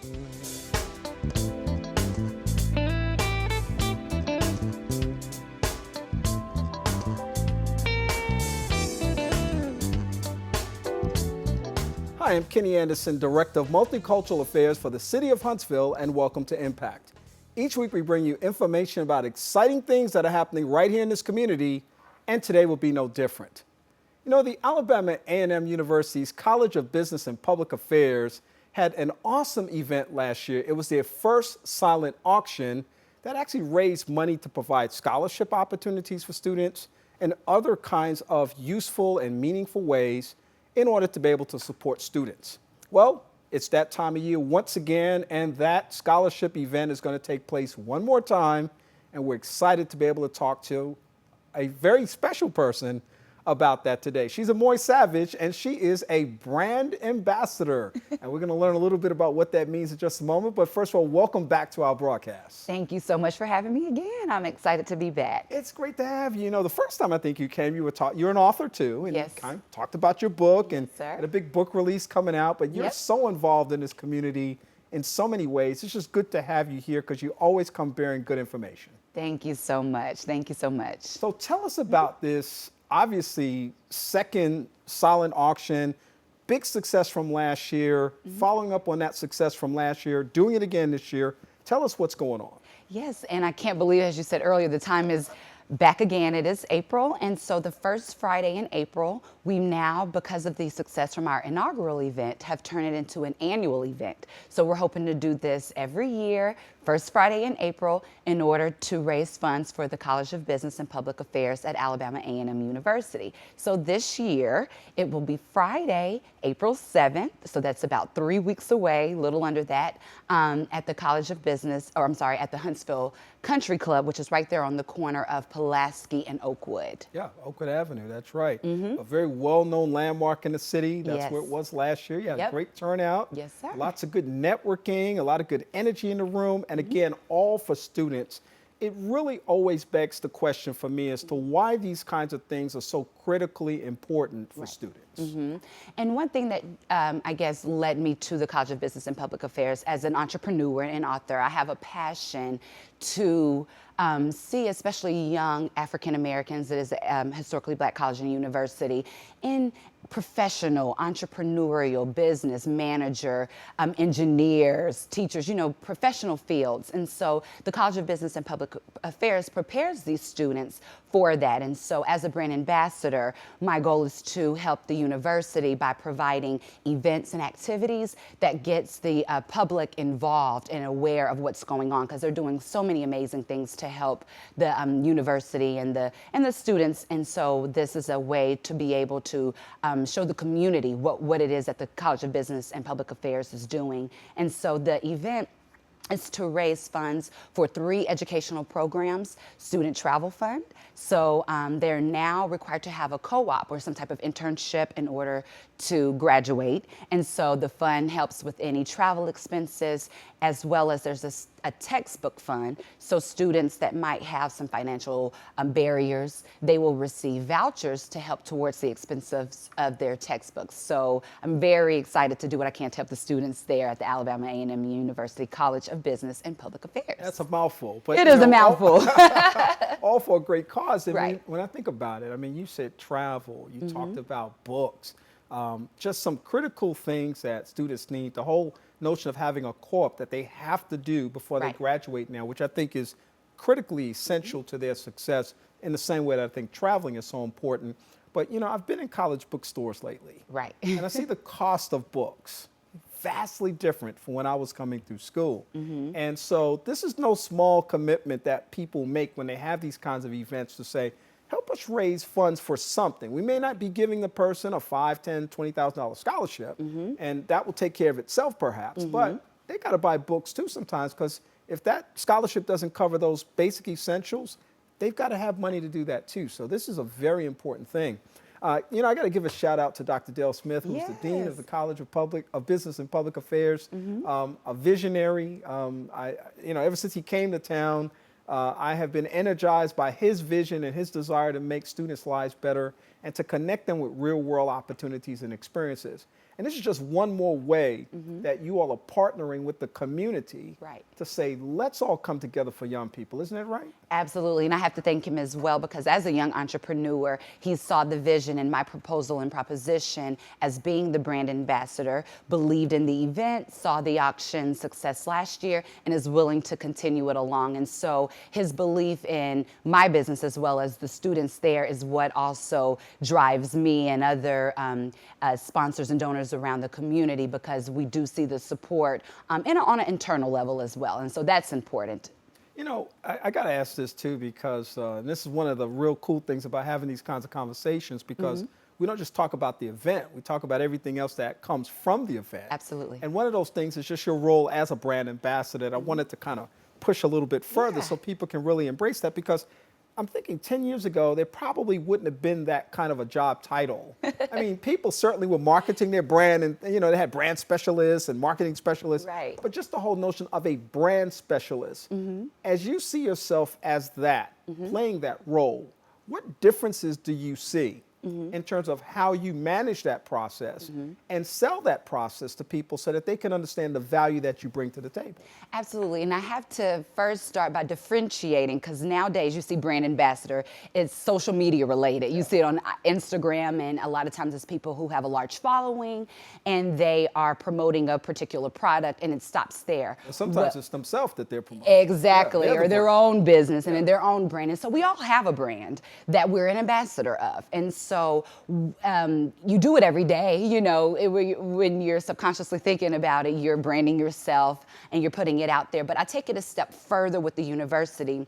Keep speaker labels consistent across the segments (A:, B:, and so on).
A: Hi, I'm Kenny Anderson, Director of Multicultural Affairs for the City of Huntsville, and welcome to Impact. Each week we bring you information about exciting things that are happening right here in this community, and today will be no different. You know, the Alabama A&M University's College of Business and Public Affairs had an awesome event last year. It was their first silent auction that actually raised money to provide scholarship opportunities for students and other kinds of useful and meaningful ways in order to be able to support students. Well, it's that time of year once again, and that scholarship event is going to take place one more time, and we're excited to be able to talk to a very special person about that today. She's Amoi Savage, and she is a brand ambassador. And we're going to learn a little bit about what that means in just a moment. But first of all, welcome back to our broadcast.
B: Thank you so much for having me again. I'm excited to be back.
A: It's great to have you. You know, the first time I think you came, you're an author too, and
B: yes.
A: you kind of talked about your book and
B: Sir.
A: had a big book release coming out. But you're
B: Yep.
A: so involved in this community in so many ways. It's just good to have you here because you always come bearing good information.
B: Thank you so much. Thank you so much.
A: So tell us about this, obviously, second silent auction, big success from last year, following up on that success from last year, doing it again this year. Tell us what's going on.
B: Yes, and I can't believe, as you said earlier, the time is back again. It is April, and so the first Friday in April, we now, because of the success from our inaugural event, have turned it into an annual event. So we're hoping to do this every year, first Friday in April, in order to raise funds for the College of Business and Public Affairs at Alabama A&M University. So this year, it will be Friday, April 7th, so that's about 3 weeks away, little under that, at the College of Business, or I'm sorry, at the Huntsville Country Club, which is right there on the corner of Pulaski and Oakwood.
A: Yeah, Oakwood Avenue, that's right. A very well-known landmark in the city. That's
B: Yes.
A: where it was last year. You had a
B: Yep.
A: great turnout.
B: Yes, sir.
A: Lots of good networking, a lot of good energy in the room, and again, all for students. It really always begs the question for me as to why these kinds of things are so critically important for students.
B: And one thing that I guess led me to the College of Business and Public Affairs as an entrepreneur and author, I have a passion to see especially young African Americans, it is a historically black college and university, in professional, entrepreneurial, business, manager, engineers, teachers, you know, professional fields. And so the College of Business and Public Affairs prepares these students for that. And so as a brand ambassador, my goal is to help the university by providing events and activities that gets the public involved and aware of what's going on, because they're doing so many amazing things to help the university and the students. And so this is a way to be able to show the community what it is that the College of Business and Public Affairs is doing. And so the event is to raise funds for 3 educational programs, Student Travel Fund. So they're now required to have a co-op or some type of internship in order to graduate. And so the fund helps with any travel expenses, as well as there's a textbook fund. So students that might have some financial barriers, they will receive vouchers to help towards the expenses of their textbooks. So I'm very excited to do what I can to help the students there at the Alabama A&M University College of Business and Public Affairs.
A: That's a mouthful. But
B: It is a mouthful.
A: All for a great cause. And
B: Right.
A: when I think about it, I mean, you said travel, you talked about books, just some critical things that students need. The whole notion of having a co-op that they have to do before they
B: Right.
A: graduate now, which I think is critically essential to their success in the same way that I think traveling is so important. But, you know, I've been in college bookstores lately.
B: Right.
A: And I see the cost of books vastly different from when I was coming through school. And so this is no small commitment that people make when they have these kinds of events to say, help us raise funds for something. We may not be giving the person a $5,000, $10,000, $20,000 scholarship, and that will take care of itself perhaps, but they got to buy books too sometimes, because if that scholarship doesn't cover those basic essentials, they've got to have money to do that too. So this is a very important thing. You know, I got to give a shout out to Dr. Dale Smith, who's the Dean of the College of Business and Public Affairs, a visionary. You know, ever since he came to town, I have been energized by his vision and his desire to make students' lives better. and to connect them with real world opportunities and experiences. And this is just one more way that you all are partnering with the community to say, let's all come together for young people. Isn't that right?
B: Absolutely. And I have to thank him as well, because as a young entrepreneur, he saw the vision in my proposal and proposition as being the brand ambassador, believed in the event, saw the auction success last year, and is willing to continue it along. And so his belief in my business as well as the students there is what also drives me and other sponsors and donors around the community, because we do see the support on an internal level as well. And so that's important.
A: You know, I got to ask this too, because this is one of the real cool things about having these kinds of conversations, because we don't just talk about the event, we talk about everything else that comes from the event.
B: Absolutely.
A: And one of those things is just your role as a brand ambassador that I wanted to kind of push a little bit further so people can really embrace that, because I'm thinking 10 years ago, there probably wouldn't have been that kind of a job title. I mean, people certainly were marketing their brand, and you know, they had brand specialists and marketing specialists.
B: Right.
A: But just the whole notion of a brand specialist, as you see yourself as that, playing that role, what differences do you see in terms of how you manage that process and sell that process to people so that they can understand the value that you bring to the table?
B: Absolutely. And I have to first start by differentiating, because nowadays you see brand ambassador, it's social media related. You see it on Instagram, and a lot of times it's people who have a large following and they are promoting a particular product, and it stops there.
A: And sometimes it's themselves that they're promoting.
B: Exactly, or their own business and their own brand. And so we all have a brand that we're an ambassador of. And so you do it every day, you know, when you're subconsciously thinking about it, you're branding yourself and you're putting it out there. But I take it a step further with the university,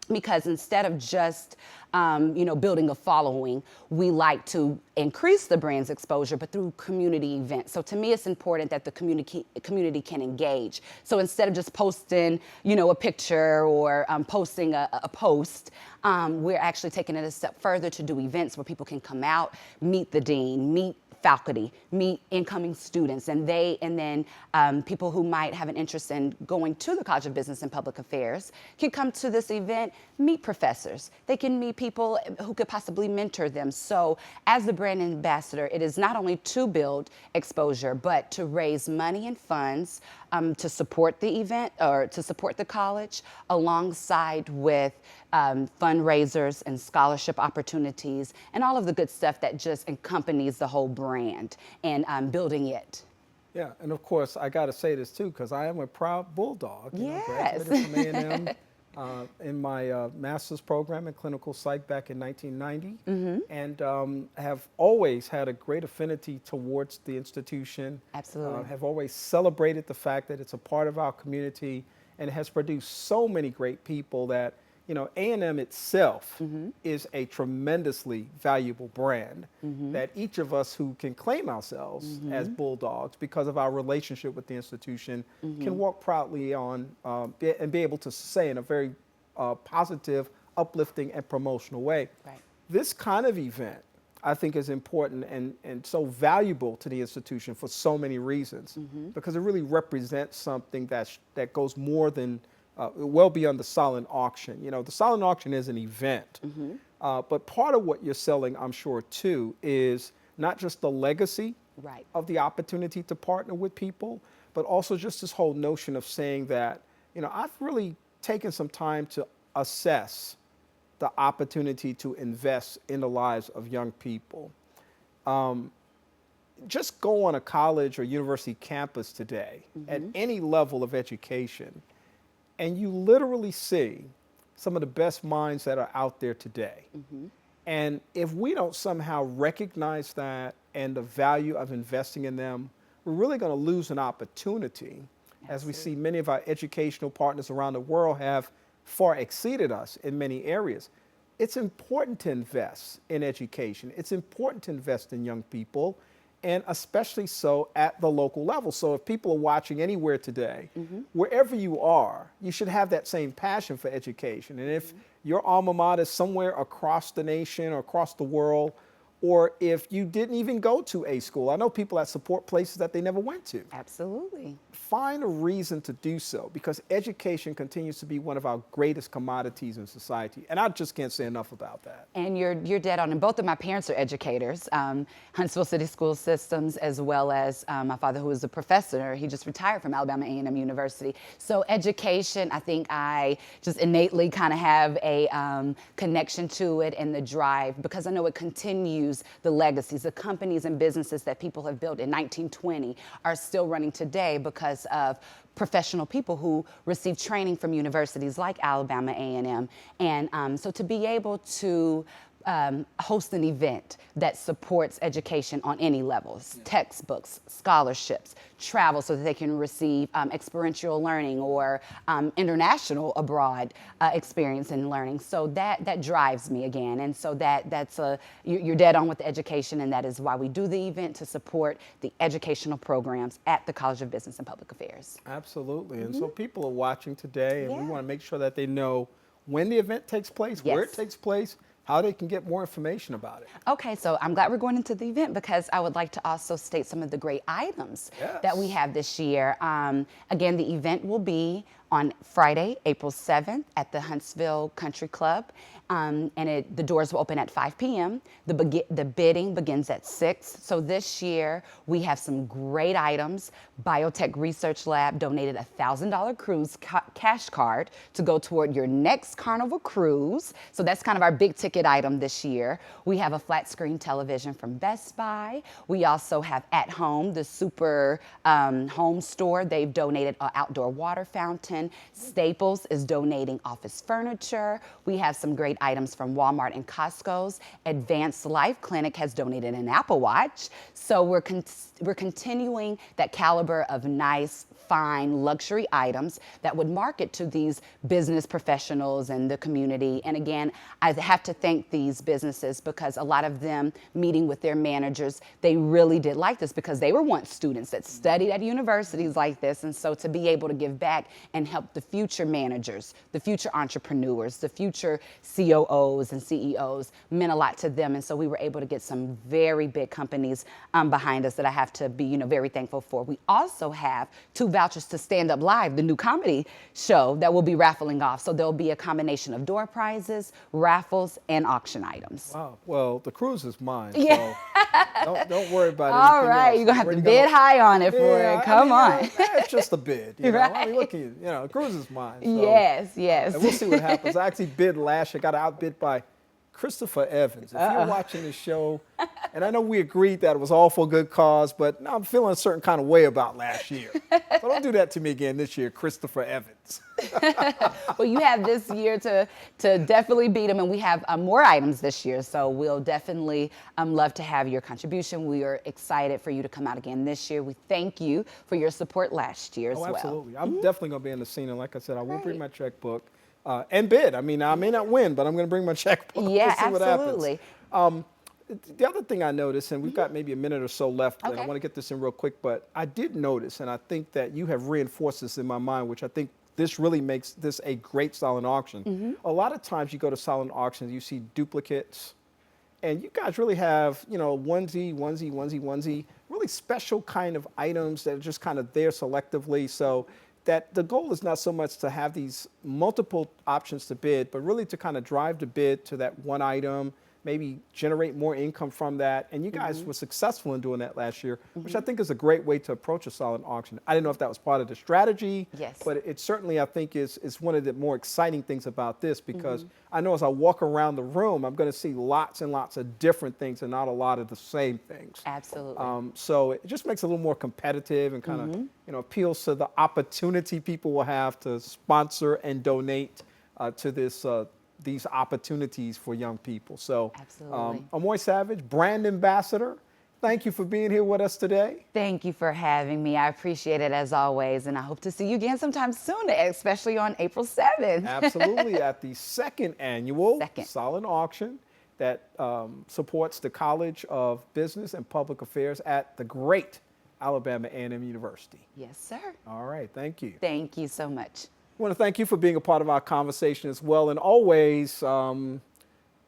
B: because instead of just building a following, we like to increase the brand's exposure, but through community events. So to me, it's important that the community can engage. So instead of just posting, a picture or posting a post, we're actually taking it a step further to do events where people can come out, meet the dean, meet faculty, meet incoming students, and then people who might have an interest in going to the College of Business and Public Affairs can come to this event, meet professors. They can meet people who could possibly mentor them. So as the brand ambassador, it is not only to build exposure, but to raise money and funds to support the event or to support the college, alongside with fundraisers and scholarship opportunities and all of the good stuff that just accompanies the whole brand and building it.
A: Yeah, and of course, I got to say this too, because I am a proud Bulldog.
B: Yes.
A: Graduated from A&M in my master's program in clinical psych back in 1990, and have always had a great affinity towards the institution.
B: Absolutely.
A: Have always celebrated the fact that it's a part of our community and has produced so many great people that, A&M itself is a tremendously valuable brand that each of us who can claim ourselves as Bulldogs because of our relationship with the institution can walk proudly on and be able to say in a very positive, uplifting, and promotional way.
B: Right.
A: This kind of event, I think, is important and so valuable to the institution for so many reasons, because it really represents something that goes more than well beyond the silent auction. The silent auction is an event, but part of what you're selling, I'm sure, too, is not just the legacy of the opportunity to partner with people, but also just this whole notion of saying that, I've really taken some time to assess the opportunity to invest in the lives of young people. Just go on a college or university campus today at any level of education, and you literally see some of the best minds that are out there today. And if we don't somehow recognize that and the value of investing in them, we're really going to lose an opportunity. As we see many of our educational partners around the world have far exceeded us in many areas. It's important to invest in education. It's important to invest in young people, and especially so at the local level. So if people are watching anywhere today, wherever you are, you should have that same passion for education. And if your alma mater is somewhere across the nation or across the world, or if you didn't even go to a school. I know people that support places that they never went to.
B: Absolutely.
A: Find a reason to do so, because education continues to be one of our greatest commodities in society. And I just can't say enough about that.
B: And you're dead on. And both of my parents are educators, Huntsville City School Systems, as well as my father, who was a professor. He just retired from Alabama A&M University. So education, I think I just innately kind of have a connection to it and the drive, because I know it continues the legacies. The companies and businesses that people have built in 1920 are still running today because of professional people who receive training from universities like Alabama A&M. And so to be able to host an event that supports education on any levels, textbooks, scholarships, travel so that they can receive experiential learning or international abroad experience in learning. So that drives me again. And so you're dead on with the education, and that is why we do the event, to support the educational programs at the College of Business and Public Affairs.
A: Absolutely. And so people are watching today, and we
B: Yeah.
A: want to make sure that they know when the event takes place, where it
B: Yes.
A: takes place, how they can get more information about it.
B: Okay, so I'm glad we're going into the event, because I would like to also state some of the great items that we
A: Yes.
B: have this year. Again, the event will be on Friday, April 7th at the Huntsville Country Club. And the doors will open at 5 p.m. The bidding begins at 6. So this year we have some great items. Biotech Research Lab donated a $1,000 cruise cash card to go toward your next Carnival cruise. So that's kind of our big ticket item this year. We have a flat screen television from Best Buy. We also have At Home, the super home store. They've donated an outdoor water fountain. Staples is donating office furniture. We have some great items from Walmart and Costco's. Advanced Life Clinic has donated an Apple Watch. So we're continuing that caliber of nice, fine luxury items that would market to these business professionals and the community. And again, I have to thank these businesses, because a lot of them, meeting with their managers, they really did like this, because they were once students that studied at universities like this. And so to be able to give back and help the future managers, the future entrepreneurs, the future COOs and CEOs meant a lot to them. And so we were able to get some very big companies behind us that I have to be, very thankful for. We also have 2 vouchers to Stand Up Live, the new comedy show that we'll be raffling off. So there'll be a combination of door prizes, raffles, and auction items.
A: Wow. Well, the cruise is mine.
B: Yeah.
A: So don't worry about
B: All
A: anything
B: right,
A: else.
B: you're going to have to
A: Already
B: bid high on it for
A: Yeah,
B: it. Come on.
A: It's just a bid. I mean,
B: Right.
A: look at you. The cruise is mine. So,
B: Yes.
A: and we'll see what happens. I actually bid last year, got outbid by Christopher Evans. If you're watching the show, and I know we agreed that it was all for a good cause, but now I'm feeling a certain kind of way about last year. So don't do that to me again this year, Christopher Evans.
B: Well, you have this year to definitely beat them, and we have more items this year, so we'll definitely love to have your contribution. We are excited for you to come out again this year. We thank you for your support last year as well.
A: Absolutely. I'm definitely going to be in the scene, and like I said, I will bring my checkbook and bid. I mean, I may not win, but I'm going to bring my checkbook.
B: Yeah,
A: We'll see what
B: absolutely.
A: happens. The other thing I noticed, and we've got maybe a minute or so left, and I
B: Okay.
A: want to get this in real quick, but I did notice, and I think that you have reinforced this in my mind, which I think this really makes this a great silent auction. A lot of times you go to silent auctions, you see duplicates, and you guys really have, onesie, really special kind of items that are just kind of there selectively. So that the goal is not so much to have these multiple options to bid, but really to kind of drive the bid to that one item, maybe generate more income from that. And you guys were successful in doing that last year, which I think is a great way to approach a silent auction. I didn't know if that was part of the strategy,
B: Yes.
A: but it certainly, I think, is one of the more exciting things about this, because I know as I walk around the room, I'm going to see lots and lots of different things and not a lot of the same things.
B: Absolutely.
A: So it just makes it a little more competitive and kind of appeals to the opportunity people will have to sponsor and donate to these opportunities for young people. So
B: Absolutely.
A: Amoi Savage, brand ambassador, thank you for being here with us today.
B: Thank you for having me. I appreciate it as always, and I hope to see you again sometime soon, especially on April 7th.
A: Absolutely, at the second annual
B: Second.
A: silent auction that supports the College of Business and Public Affairs at the great Alabama A&M University.
B: Yes, sir.
A: All right, thank you.
B: Thank you so much.
A: I want to thank you for being a part of our conversation as well. And always,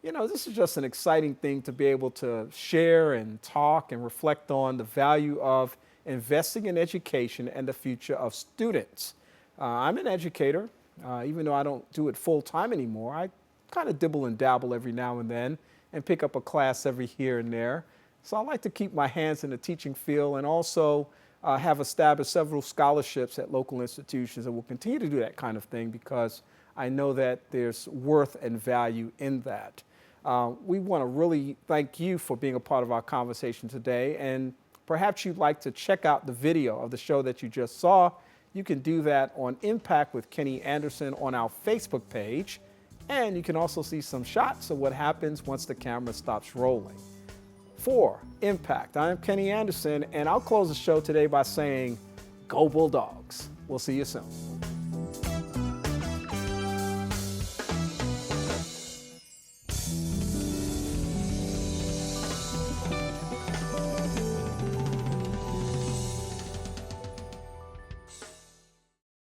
A: This is just an exciting thing to be able to share and talk and reflect on the value of investing in education and the future of students. I'm an educator, even though I don't do it full time anymore. I kind of dibble and dabble every now and then and pick up a class every here and there. So I like to keep my hands in the teaching field, and also have established several scholarships at local institutions, and will continue to do that kind of thing because I know that there's worth and value in that. We want to really thank you for being a part of our conversation today, and perhaps you'd like to check out the video of the show that you just saw. You can do that on Impact with Kenny Anderson on our Facebook page, and you can also see some shots of what happens once the camera stops rolling. For Impact, I'm Kenny Anderson, and I'll close the show today by saying, go Bulldogs. We'll see you soon.